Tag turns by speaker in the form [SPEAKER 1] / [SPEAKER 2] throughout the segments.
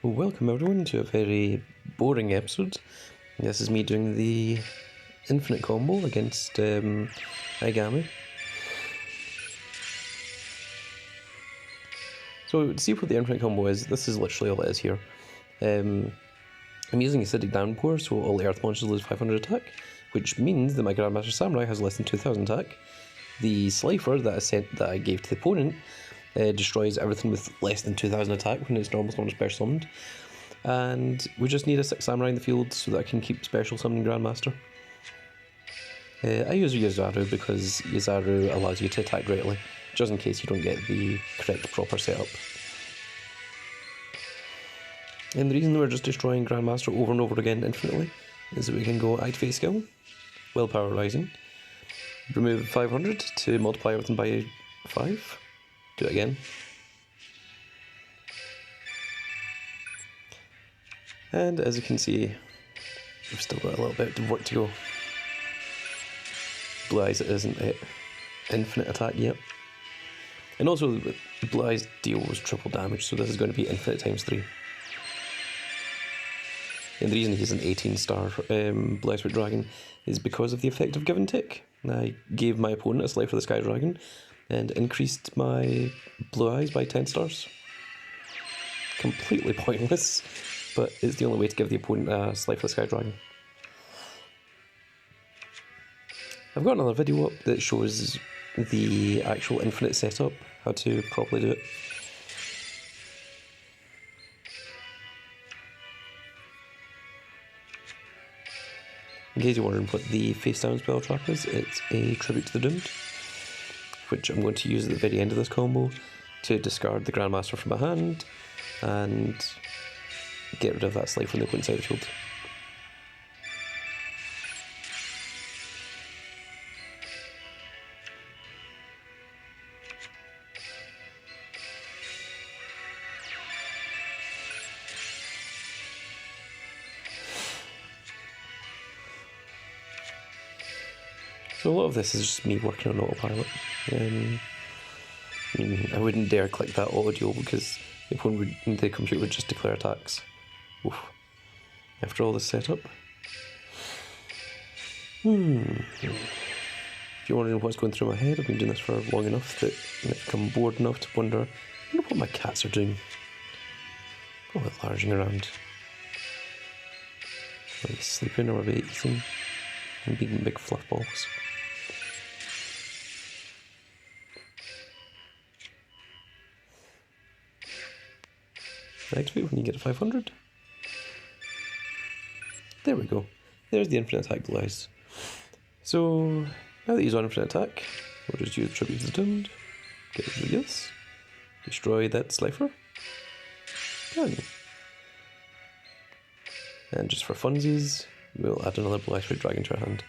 [SPEAKER 1] Welcome everyone to a very boring episode. This is me doing the infinite combo against Igami. So to see what the infinite combo is, this is literally all it is here. I'm using acidic downpour, so all the earth monsters lose 500 attack, which means that my Grandmaster Samurai has less than 2000 attack. The Slifer that I gave to the opponent destroys everything with less than 2000 attack when it's normal summon special summoned. And we just need a 6 Samurai in the field so that I can keep special summoning Grandmaster. I use Yuzaru because Yuzaru allows you to attack directly, just in case you don't get the correct proper setup. And the reason we're just destroying Grandmaster over and over again infinitely is that we can go activate skill, Willpower Rising, remove 500 to multiply everything by 5. Do it again. And as you can see, we've still got a little bit of work to go. Blue Eyes isn't at infinite attack yet. And also, the Blue Eyes deals triple damage, so this is going to be infinite times 3. And the reason he's an 18-star Blue Eyes White Dragon is because of the effect of Give and Take. I gave my opponent a Slave for the Sky Dragon and increased my Blue Eyes by 10 stars. Completely pointless, but it's the only way to give the opponent a Slave for the Sky Dragon. I've got another video up that shows the actual infinite setup, how to properly do it. In case you're wondering what the face down spell trap is, it's a tribute to the Doomed, which I'm going to use at the very end of this combo to discard the Grandmaster from my hand and get rid of that Slave when they put inside the field. So a lot of this is just me working on autopilot. I mean, I wouldn't dare click that audio because the computer would just declare attacks. Oof. After all this setup. If you're wondering what's going through my head, I've been doing this for long enough that I've become bored enough to wonder, I wonder what my cats are doing. Probably larging around. Are they sleeping or are they eating? And being big fluff balls. Activate when you get to 500. There we go. There's the infinite attack Blue Eyes. So now that he's on infinite attack, we'll just use Tribute to the Doomed, get rid of this, destroy that Slifer. Done. And just for funsies, we'll add another Blue Eyes White Dragon to our hand.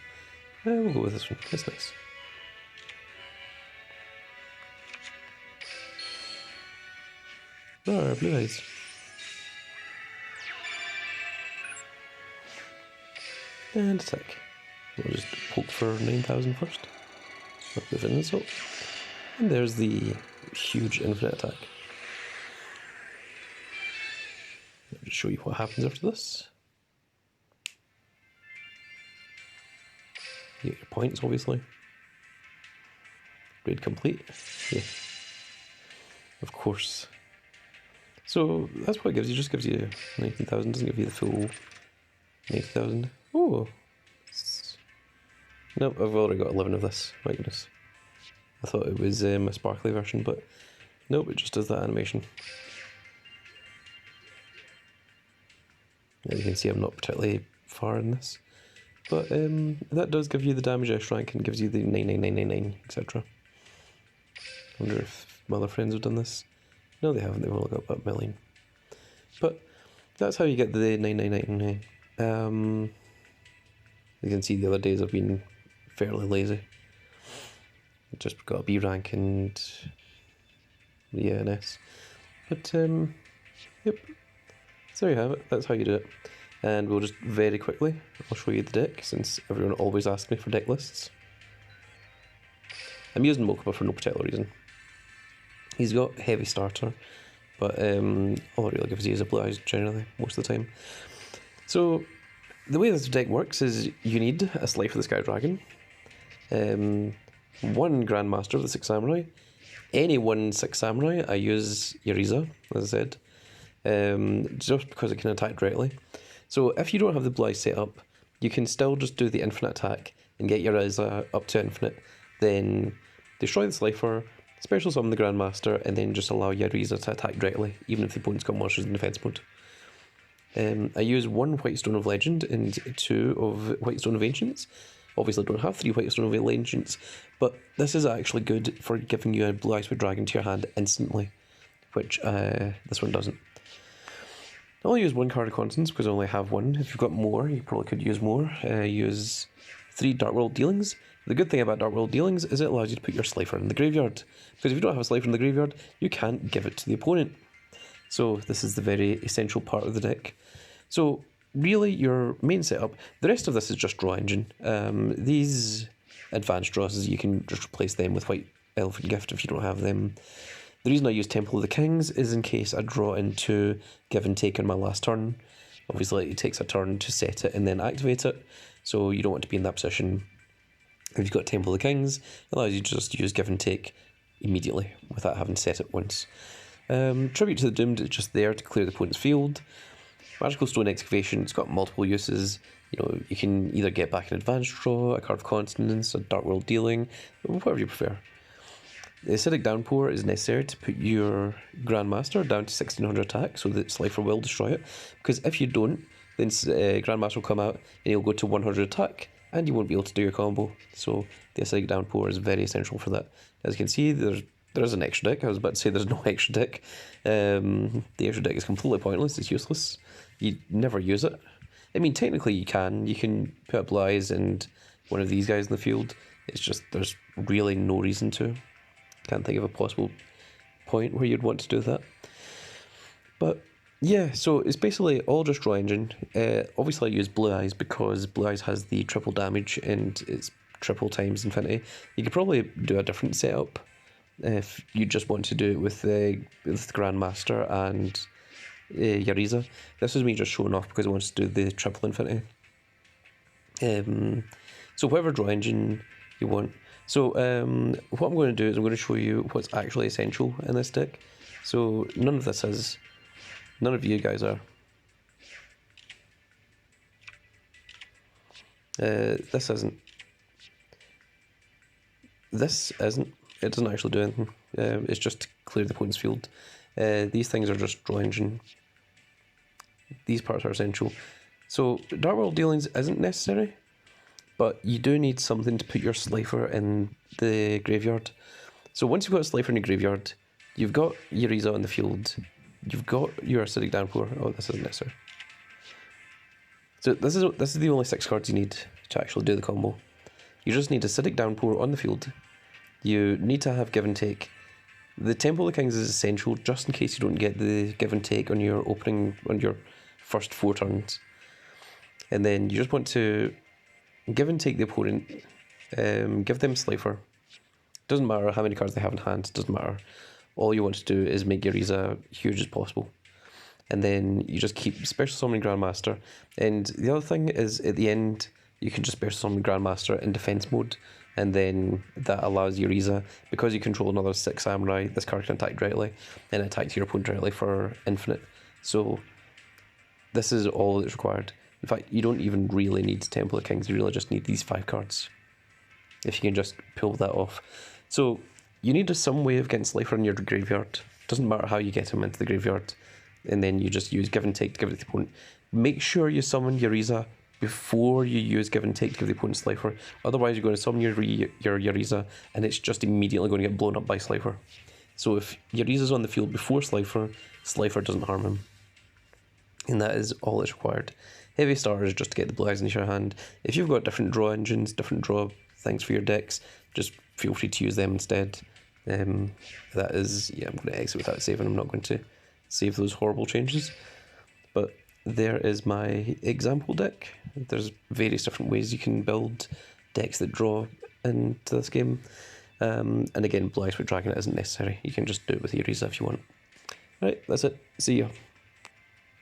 [SPEAKER 1] We'll go with this one. That's nice. Blue Eyes. And attack. We'll just hope for 9,000 first. Not with an insult. And there's the huge infinite attack. I'll just show you what happens after this. You get your points, obviously. Raid complete. Yeah. Of course. So that's what it gives you. It just gives you 19,000. Doesn't give you the full 90,000. Oh. Nope, I've already got 11 of this. My goodness. I thought it was a sparkly version, but nope, it just does that animation. As you can see, I'm not particularly far in this. But that does give you the damage S rank and gives you the 99999, etc. I wonder if my other friends have done this. No, they haven't. They've only got about a million. But that's how you get the 99999. You can see the other days I've been fairly lazy. Just got a B rank and yeah, an S. But yep. So there you have it. That's how you do it. And we'll just very quickly, I'll show you the deck since everyone always asks me for deck lists. I'm using Mokuba for no particular reason. He's got Heavy Starter, but all it really gives you is a Blue Eyes generally, most of the time. So the way this deck works is you need a Slay for the Sky Dragon, one Grandmaster of the 6 Samurai, any 1/6 Samurai. I use Yuriza, as I said, just because it can attack directly. So if you don't have the Blue Eyes set up, you can still just do the infinite attack and get Yuriza up to infinite, then destroy the Slifer, special summon the Grandmaster, and then just allow Yuriza to attack directly, even if the opponent's got monsters in defense mode. I use 1 Whitestone of Legend and 2 of Whitestone of Ancients. Obviously I don't have 3 Whitestone of Ancients, but this is actually good for giving you a Blue Eyes White Dragon to your hand instantly, which this one doesn't. I only use 1 card of Constance because I only have 1. If you've got more, you probably could use more. Use 3 Dark World Dealings. The good thing about Dark World Dealings is it allows you to put your Slifer in the graveyard, because if you don't have a Slifer in the graveyard, you can't give it to the opponent. So this is the very essential part of the deck. So really your main setup, the rest of this is just draw engine. These advanced draws, you can just replace them with White Elephant Gift if you don't have them. The reason I use Temple of the Kings is in case I draw into Give and Take on my last turn. Obviously it takes a turn to set it and then activate it, so you don't want to be in that position. If you've got Temple of the Kings, it allows you to just use Give and Take immediately without having to set it once. Tribute to the Doomed is just there to clear the opponent's field. Magical Stone Excavation, it's got multiple uses. You know, you can either get back an advanced draw, a card of Consonance, a Dark World Dealing, whatever you prefer. The Acidic Downpour is necessary to put your Grandmaster down to 1600 attack so that Slifer will destroy it. Because if you don't, then Grandmaster will come out and he'll go to 100 attack and you won't be able to do your combo. So the Acidic Downpour is very essential for that. As you can see, there is an extra deck. I was about to say there's no extra deck. The extra deck is completely pointless. It's useless. You never use it. I mean, technically you can. You can put up Blue Eyes and one of these guys in the field. It's just there's really no reason to. Can't think of a possible point where you'd want to do that. But yeah, so it's basically all just draw engine. Obviously I use Blue Eyes because Blue Eyes has the triple damage and it's triple times infinity. You could probably do a different setup if you just want to do it with the Grandmaster and Yuriza. This is me just showing off because I want to do the triple infinity. So whatever draw engine you want. So what I'm going to do is I'm going to show you what's actually essential in this deck. So none of this is. None of you guys are. This isn't. This isn't. It doesn't actually do anything. It's just to clear the opponent's field. These things are just draw engine. These parts are essential. So Dark World Dealings isn't necessary, but you do need something to put your Slifer in the graveyard. So once you've got a Slifer in the graveyard, you've got Yuriza on the field, you've got your Acidic Downpour. Oh, this isn't necessary. So this is the only 6 cards you need to actually do the combo. You just need Acidic Downpour on the field. You need to have Give and Take. The Temple of the Kings is essential just in case you don't get the Give and Take on your first 4 turns. And then you just want to Give and Take the opponent, give them Slifer. Doesn't matter how many cards they have in hand, doesn't matter. All you want to do is make Yuriza huge as possible. And then you just keep special summoning Grandmaster. And the other thing is at the end, you can just special summon Grandmaster in defense mode. And then that allows Yuriza, because you control another 6 Samurai, this card can attack directly and attack your opponent directly for infinite. So this is all that's required. In fact, you don't even really need Temple of Kings, you really just need these 5 cards. If you can just pull that off. So you need some way of getting Slifer in your graveyard. Doesn't matter how you get him into the graveyard. And then you just use Give and Take to give it to the opponent. Make sure you summon Yuriza before you use Give and Take to give the opponent Slifer. Otherwise you're going to summon your Yuriza and it's just immediately going to get blown up by Slifer. So if Yuriza's on the field before Slifer, Slifer doesn't harm him. And that is all that's required. Heavy starter is just to get the Blue Eyes into your hand. If you've got different draw engines, different draw things for your decks, just feel free to use them instead. That is, yeah, I'm going to exit without saving. I'm not going to save those horrible changes. But there is my example deck. There's various different ways you can build decks that draw into this game. And again, Blue Eyes White Dragon isn't necessary. You can just do it with Yuriza if you want. Right, that's it. See you.